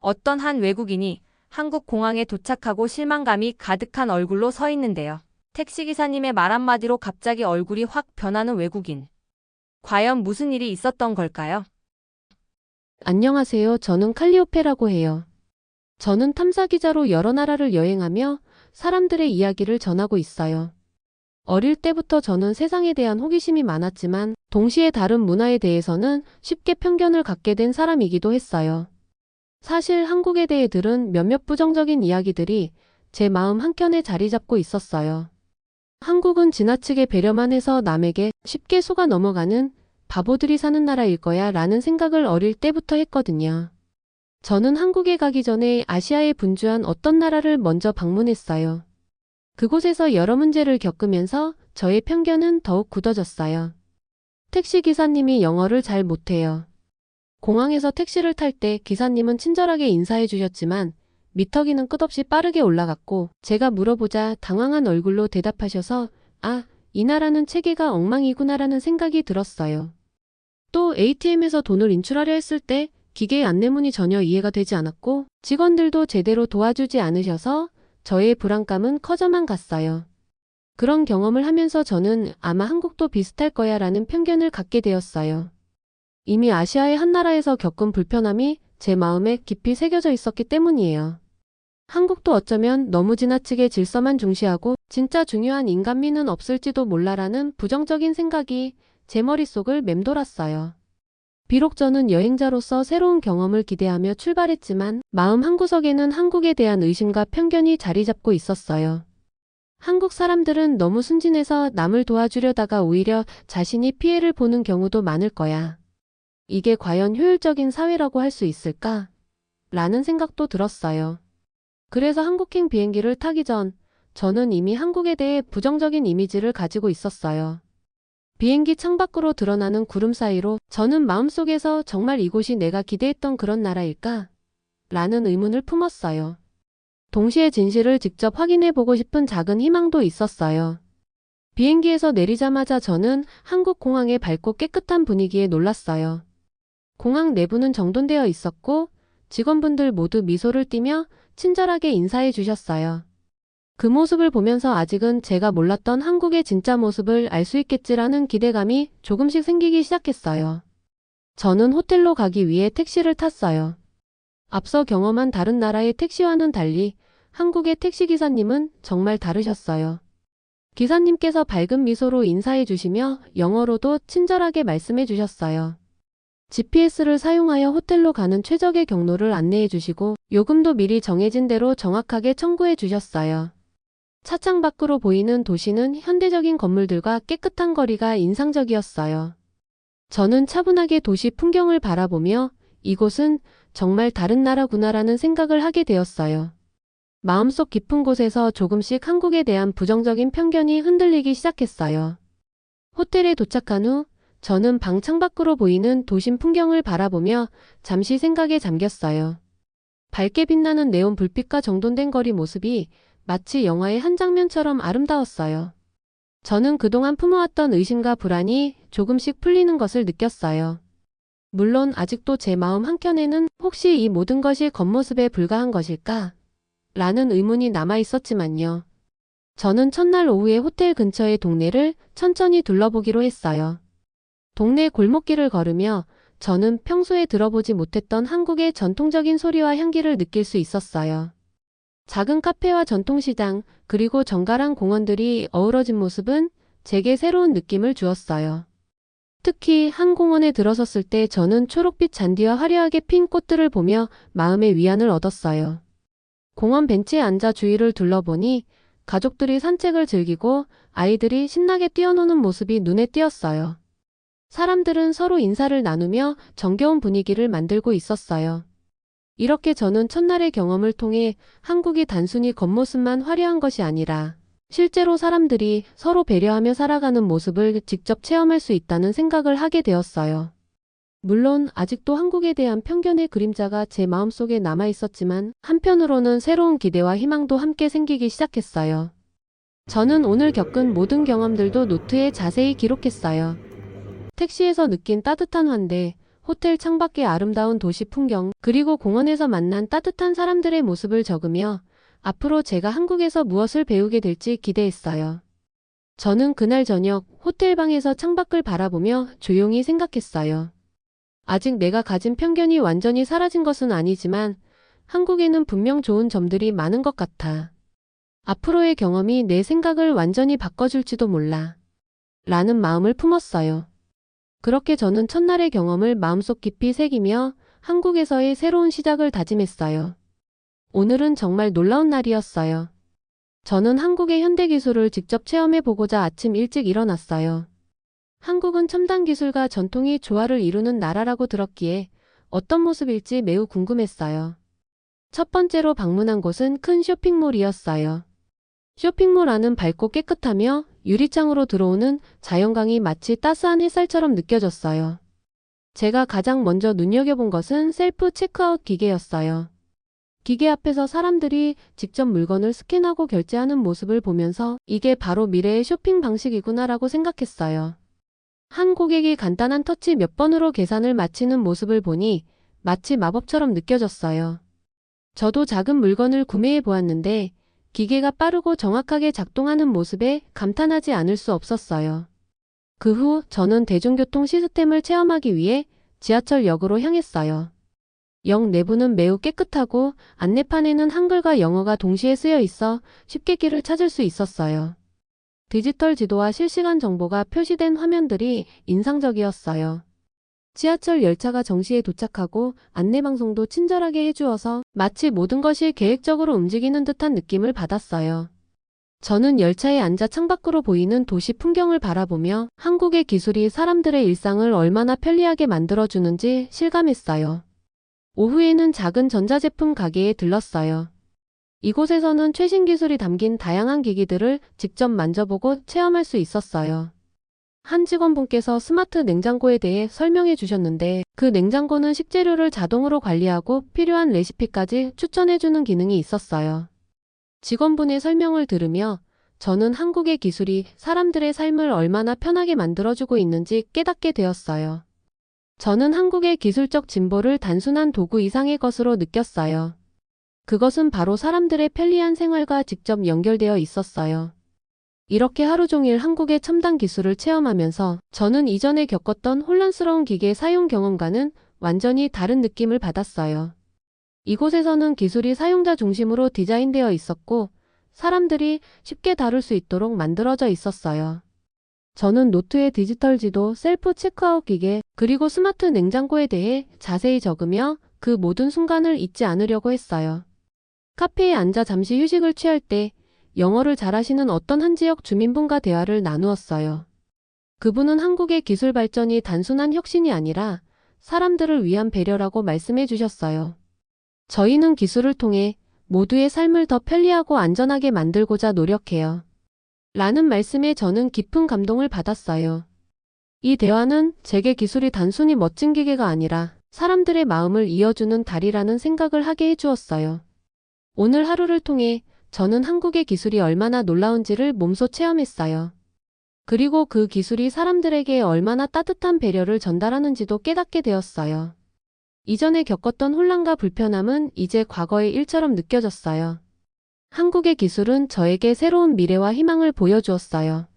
어떤 한 외국인이 한국 공항에 도착하고 실망감이 가득한 얼굴로 서 있는데요. 택시기사님의 말 한마디로 갑자기 얼굴이 확 변하는 외국인. 과연 무슨 일이 있었던 걸까요? 안녕하세요. 저는 칼리오페라고 해요. 저는 탐사기자로 여러 나라를 여행하며 사람들의 이야기를 전하고 있어요. 어릴 때부터 저는 세상에 대한 호기심이 많았지만 동시에 다른 문화에 대해서는 쉽게 편견을 갖게 된 사람이기도 했어요. 사실 한국에 대해 들은 몇몇 부정적인 이야기들이 제 마음 한켠에 자리 잡고 있었어요. 한국은 지나치게 배려만 해서 남에게 쉽게 속아 넘어가는 바보들이 사는 나라일 거야 라는 생각을 어릴 때부터 했거든요. 저는 한국에 가기 전에 아시아에 분주한 어떤 나라를 먼저 방문했어요. 그곳에서 여러 문제를 겪으면서 저의 편견은 더욱 굳어졌어요. 택시 기사님이 영어를 잘 못해요. 공항에서 택시를 탈 때 기사님은 친절하게 인사해 주셨지만 미터기는 끝없이 빠르게 올라갔고 제가 물어보자 당황한 얼굴로 대답하셔서 이 나라는 체계가 엉망이구나라는 생각이 들었어요. 또 ATM에서 돈을 인출하려 했을 때 기계의 안내문이 전혀 이해가 되지 않았고 직원들도 제대로 도와주지 않으셔서 저의 불안감은 커져만 갔어요. 그런 경험을 하면서 저는 아마 한국도 비슷할 거야 라는 편견을 갖게 되었어요. 이미 아시아의 한 나라에서 겪은 불편함이 제 마음에 깊이 새겨져 있었기 때문이에요. 한국도 어쩌면 너무 지나치게 질서만 중시하고 진짜 중요한 인간미는 없을지도 몰라라는 부정적인 생각이 제 머릿속을 맴돌았어요. 비록 저는 여행자로서 새로운 경험을 기대하며 출발했지만 마음 한구석에는 한국에 대한 의심과 편견이 자리 잡고 있었어요. 한국 사람들은 너무 순진해서 남을 도와주려다가 오히려 자신이 피해를 보는 경우도 많을 거야. 이게 과연 효율적인 사회라고 할 수 있을까? 라는 생각도 들었어요. 그래서 한국행 비행기를 타기 전 저는 이미 한국에 대해 부정적인 이미지를 가지고 있었어요. 비행기 창밖으로 드러나는 구름 사이로 저는 마음속에서 정말 이곳이 내가 기대했던 그런 나라일까? 라는 의문을 품었어요. 동시에 진실을 직접 확인해 보고 싶은 작은 희망도 있었어요. 비행기에서 내리자마자 저는 한국 공항의 밝고 깨끗한 분위기에 놀랐어요. 공항 내부는 정돈되어 있었고 직원분들 모두 미소를 띠며 친절하게 인사해 주셨어요. 그 모습을 보면서 아직은 제가 몰랐던 한국의 진짜 모습을 알 수 있겠지라는 기대감이 조금씩 생기기 시작했어요. 저는 호텔로 가기 위해 택시를 탔어요. 앞서 경험한 다른 나라의 택시와는 달리 한국의 택시기사님은 정말 다르셨어요. 기사님께서 밝은 미소로 인사해 주시며 영어로도 친절하게 말씀해 주셨어요. GPS를 사용하여 호텔로 가는 최적의 경로를 안내해 주시고 요금도 미리 정해진 대로 정확하게 청구해 주셨어요. 차창 밖으로 보이는 도시는 현대적인 건물들과 깨끗한 거리가 인상적이었어요. 저는 차분하게 도시 풍경을 바라보며 이곳은 정말 다른 나라구나라는 생각을 하게 되었어요. 마음속 깊은 곳에서 조금씩 한국에 대한 부정적인 편견이 흔들리기 시작했어요. 호텔에 도착한 후 저는 방 창밖으로 보이는 도심 풍경을 바라보며 잠시 생각에 잠겼어요. 밝게 빛나는 네온 불빛과 정돈된 거리 모습이 마치 영화의 한 장면처럼 아름다웠어요. 저는 그동안 품어왔던 의심과 불안이 조금씩 풀리는 것을 느꼈어요. 물론 아직도 제 마음 한켠에는 혹시 이 모든 것이 겉모습에 불과한 것일까? 라는 의문이 남아 있었지만요. 저는 첫날 오후에 호텔 근처의 동네를 천천히 둘러보기로 했어요. 동네 골목길을 걸으며 저는 평소에 들어보지 못했던 한국의 전통적인 소리와 향기를 느낄 수 있었어요. 작은 카페와 전통시장, 그리고 정갈한 공원들이 어우러진 모습은 제게 새로운 느낌을 주었어요. 특히 한 공원에 들어섰을 때 저는 초록빛 잔디와 화려하게 핀 꽃들을 보며 마음의 위안을 얻었어요. 공원 벤치에 앉아 주위를 둘러보니 가족들이 산책을 즐기고 아이들이 신나게 뛰어노는 모습이 눈에 띄었어요. 사람들은 서로 인사를 나누며 정겨운 분위기를 만들고 있었어요. 이렇게 저는 첫날의 경험을 통해 한국이 단순히 겉모습만 화려한 것이 아니라 실제로 사람들이 서로 배려하며 살아가는 모습을 직접 체험할 수 있다는 생각을 하게 되었어요. 물론 아직도 한국에 대한 편견의 그림자가 제 마음속에 남아 있었지만 한편으로는 새로운 기대와 희망도 함께 생기기 시작했어요. 저는 오늘 겪은 모든 경험들도 노트에 자세히 기록했어요. 택시에서 느낀 따뜻한 환대, 호텔 창밖의 아름다운 도시 풍경, 그리고 공원에서 만난 따뜻한 사람들의 모습을 적으며 앞으로 제가 한국에서 무엇을 배우게 될지 기대했어요. 저는 그날 저녁 호텔 방에서 창밖을 바라보며 조용히 생각했어요. 아직 내가 가진 편견이 완전히 사라진 것은 아니지만 한국에는 분명 좋은 점들이 많은 것 같아. 앞으로의 경험이 내 생각을 완전히 바꿔줄지도 몰라. 라는 마음을 품었어요. 그렇게 저는 첫날의 경험을 마음속 깊이 새기며 한국에서의 새로운 시작을 다짐했어요. 오늘은 정말 놀라운 날이었어요. 저는 한국의 현대기술을 직접 체험해보고자 아침 일찍 일어났어요. 한국은 첨단 기술과 전통이 조화를 이루는 나라라고 들었기에 어떤 모습일지 매우 궁금했어요. 첫 번째로 방문한 곳은 큰 쇼핑몰이었어요. 쇼핑몰 안은 밝고 깨끗하며 유리창으로 들어오는 자연광이 마치 따스한 햇살처럼 느껴졌어요. 제가 가장 먼저 눈여겨본 것은 셀프 체크아웃 기계였어요. 기계 앞에서 사람들이 직접 물건을 스캔하고 결제하는 모습을 보면서 이게 바로 미래의 쇼핑 방식이구나라고 생각했어요. 한 고객이 간단한 터치 몇 번으로 계산을 마치는 모습을 보니 마치 마법처럼 느껴졌어요. 저도 작은 물건을 구매해 보았는데 기계가 빠르고 정확하게 작동하는 모습에 감탄하지 않을 수 없었어요. 그 후 저는 대중교통 시스템을 체험하기 위해 지하철역으로 향했어요. 역 내부는 매우 깨끗하고 안내판에는 한글과 영어가 동시에 쓰여 있어 쉽게 길을 찾을 수 있었어요. 디지털 지도와 실시간 정보가 표시된 화면들이 인상적이었어요. 지하철 열차가 정시에 도착하고 안내방송도 친절하게 해주어서 마치 모든 것이 계획적으로 움직이는 듯한 느낌을 받았어요. 저는 열차에 앉아 창밖으로 보이는 도시 풍경을 바라보며 한국의 기술이 사람들의 일상을 얼마나 편리하게 만들어주는지 실감했어요. 오후에는 작은 전자제품 가게에 들렀어요. 이곳에서는 최신 기술이 담긴 다양한 기기들을 직접 만져보고 체험할 수 있었어요. 한 직원분께서 스마트 냉장고에 대해 설명해 주셨는데 그 냉장고는 식재료를 자동으로 관리하고 필요한 레시피까지 추천해주는 기능이 있었어요. 직원분의 설명을 들으며 저는 한국의 기술이 사람들의 삶을 얼마나 편하게 만들어주고 있는지 깨닫게 되었어요. 저는 한국의 기술적 진보를 단순한 도구 이상의 것으로 느꼈어요. 그것은 바로 사람들의 편리한 생활과 직접 연결되어 있었어요. 이렇게 하루 종일 한국의 첨단 기술을 체험하면서 저는 이전에 겪었던 혼란스러운 기계 사용 경험과는 완전히 다른 느낌을 받았어요. 이곳에서는 기술이 사용자 중심으로 디자인되어 있었고 사람들이 쉽게 다룰 수 있도록 만들어져 있었어요. 저는 노트에 디지털 지도, 셀프 체크아웃 기계, 그리고 스마트 냉장고에 대해 자세히 적으며 그 모든 순간을 잊지 않으려고 했어요. 카페에 앉아 잠시 휴식을 취할 때 영어를 잘하시는 어떤 한 지역 주민분과 대화를 나누었어요. 그분은 한국의 기술 발전이 단순한 혁신이 아니라 사람들을 위한 배려라고 말씀해 주셨어요. 저희는 기술을 통해 모두의 삶을 더 편리하고 안전하게 만들고자 노력해요. 라는 말씀에 저는 깊은 감동을 받았어요. 이 대화는 제게 기술이 단순히 멋진 기계가 아니라 사람들의 마음을 이어주는 달이라는 생각을 하게 해주었어요. 오늘 하루를 통해 저는 한국의 기술이 얼마나 놀라운지를 몸소 체험했어요. 그리고 그 기술이 사람들에게 얼마나 따뜻한 배려를 전달하는지도 깨닫게 되었어요. 이전에 겪었던 혼란과 불편함은 이제 과거의 일처럼 느껴졌어요. 한국의 기술은 저에게 새로운 미래와 희망을 보여주었어요.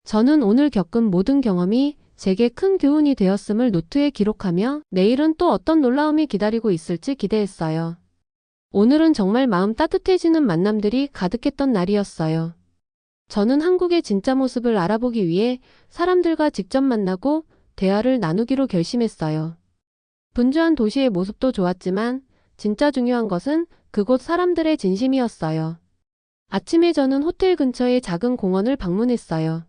저는 오늘 겪은 모든 경험이 제게 큰 교훈이 되었음을 노트에 기록하며 내일은 또 어떤 놀라움이 기다리고 있을지 기대했어요. 오늘은 정말 마음 따뜻해지는 만남들이 가득했던 날이었어요. 저는 한국의 진짜 모습을 알아보기 위해 사람들과 직접 만나고 대화를 나누기로 결심했어요. 분주한 도시의 모습도 좋았지만 진짜 중요한 것은 그곳 사람들의 진심이었어요. 아침에 저는 호텔 근처의 작은 공원을 방문했어요.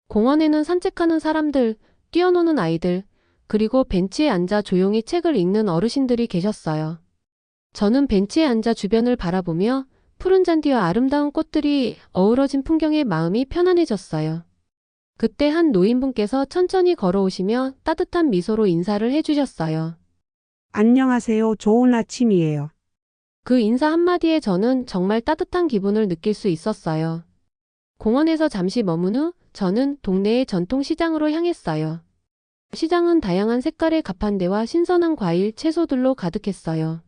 공원에는 산책하는 사람들, 뛰어노는 아이들, 그리고 벤치에 앉아 조용히 책을 읽는 어르신들이 계셨어요. 저는 벤치에 앉아 주변을 바라보며 푸른 잔디와 아름다운 꽃들이 어우러진 풍경에 마음이 편안해졌어요. 그때 한 노인분께서 천천히 걸어오시며 따뜻한 미소로 인사를 해주셨어요. 안녕하세요. 좋은 아침이에요. 그 인사 한마디에 저는 정말 따뜻한 기분을 느낄 수 있었어요. 공원에서 잠시 머문 후 저는 동네의 전통시장으로 향했어요. 시장은 다양한 색깔의 가판대와 신선한 과일, 채소들로 가득했어요.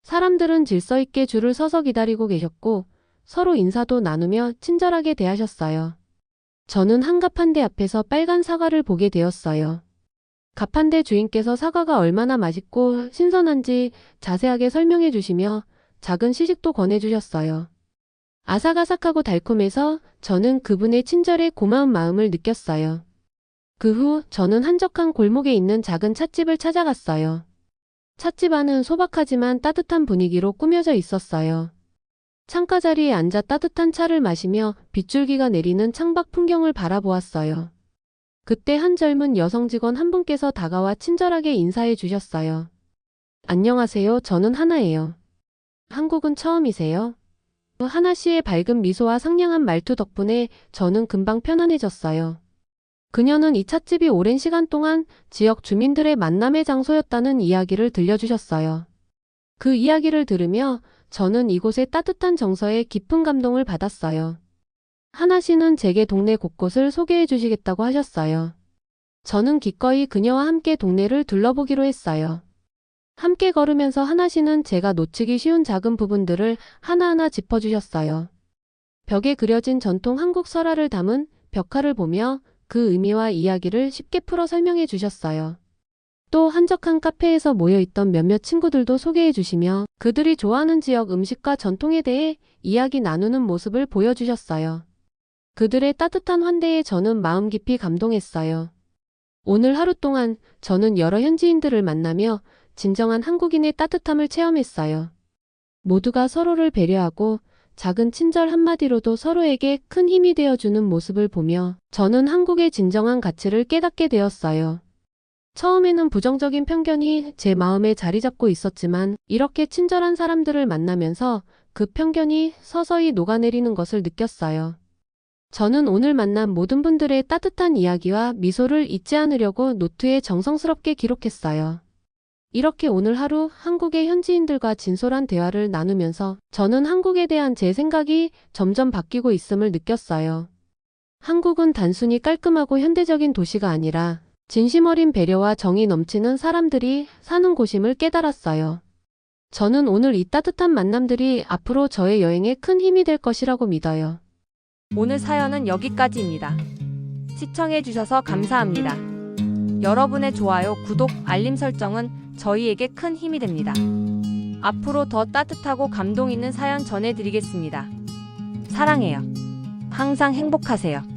사람들은 질서 있게 줄을 서서 기다리고 계셨고 서로 인사도 나누며 친절하게 대하셨어요. 저는 한 가판대 앞에서 빨간 사과를 보게 되었어요. 가판대 주인께서 사과가 얼마나 맛있고 신선한지 자세하게 설명해 주시며 작은 시식도 권해주셨어요. 아삭아삭하고 달콤해서 저는 그분의 친절에 고마운 마음을 느꼈어요. 그 후 저는 한적한 골목에 있는 작은 찻집을 찾아갔어요. 찻집 안은 소박하지만 따뜻한 분위기로 꾸며져 있었어요. 창가 자리에 앉아 따뜻한 차를 마시며 빗줄기가 내리는 창밖 풍경을 바라보았어요. 그때 한 젊은 여성 직원 한 분께서 다가와 친절하게 인사해 주셨어요. 안녕하세요. 저는 하나예요. 한국은 처음이세요? 하나 씨의 밝은 미소와 상냥한 말투 덕분에 저는 금방 편안해졌어요. 그녀는 이 찻집이 오랜 시간 동안 지역 주민들의 만남의 장소였다는 이야기를 들려주셨어요. 그 이야기를 들으며 저는 이곳의 따뜻한 정서에 깊은 감동을 받았어요. 하나 씨는 제게 동네 곳곳을 소개해 주시겠다고 하셨어요. 저는 기꺼이 그녀와 함께 동네를 둘러보기로 했어요. 함께 걸으면서 하나 씨는 제가 놓치기 쉬운 작은 부분들을 하나하나 짚어주셨어요. 벽에 그려진 전통 한국 설화를 담은 벽화를 보며 그 의미와 이야기를 쉽게 풀어 설명해 주셨어요. 또 한적한 카페에서 모여있던 몇몇 친구들도 소개해 주시며 그들이 좋아하는 지역 음식과 전통에 대해 이야기 나누는 모습을 보여주셨어요. 그들의 따뜻한 환대에 저는 마음 깊이 감동했어요. 오늘 하루 동안 저는 여러 현지인들을 만나며 진정한 한국인의 따뜻함을 체험했어요. 모두가 서로를 배려하고 작은 친절 한마디로도 서로에게 큰 힘이 되어주는 모습을 보며 저는 한국의 진정한 가치를 깨닫게 되었어요. 처음에는 부정적인 편견이 제 마음에 자리 잡고 있었지만 이렇게 친절한 사람들을 만나면서 그 편견이 서서히 녹아내리는 것을 느꼈어요. 저는 오늘 만난 모든 분들의 따뜻한 이야기와 미소를 잊지 않으려고 노트에 정성스럽게 기록했어요. 이렇게 오늘 하루 한국의 현지인들과 진솔한 대화를 나누면서 저는 한국에 대한 제 생각이 점점 바뀌고 있음을 느꼈어요. 한국은 단순히 깔끔하고 현대적인 도시가 아니라 진심 어린 배려와 정이 넘치는 사람들이 사는 곳임을 깨달았어요. 저는 오늘 이 따뜻한 만남들이 앞으로 저의 여행에 큰 힘이 될 것이라고 믿어요. 오늘 사연은 여기까지입니다. 시청해주셔서 감사합니다. 여러분의 좋아요, 구독, 알림 설정은 저희에게 큰 힘이 됩니다. 앞으로 더 따뜻하고 감동 있는 사연 전해드리겠습니다. 사랑해요. 항상 행복하세요.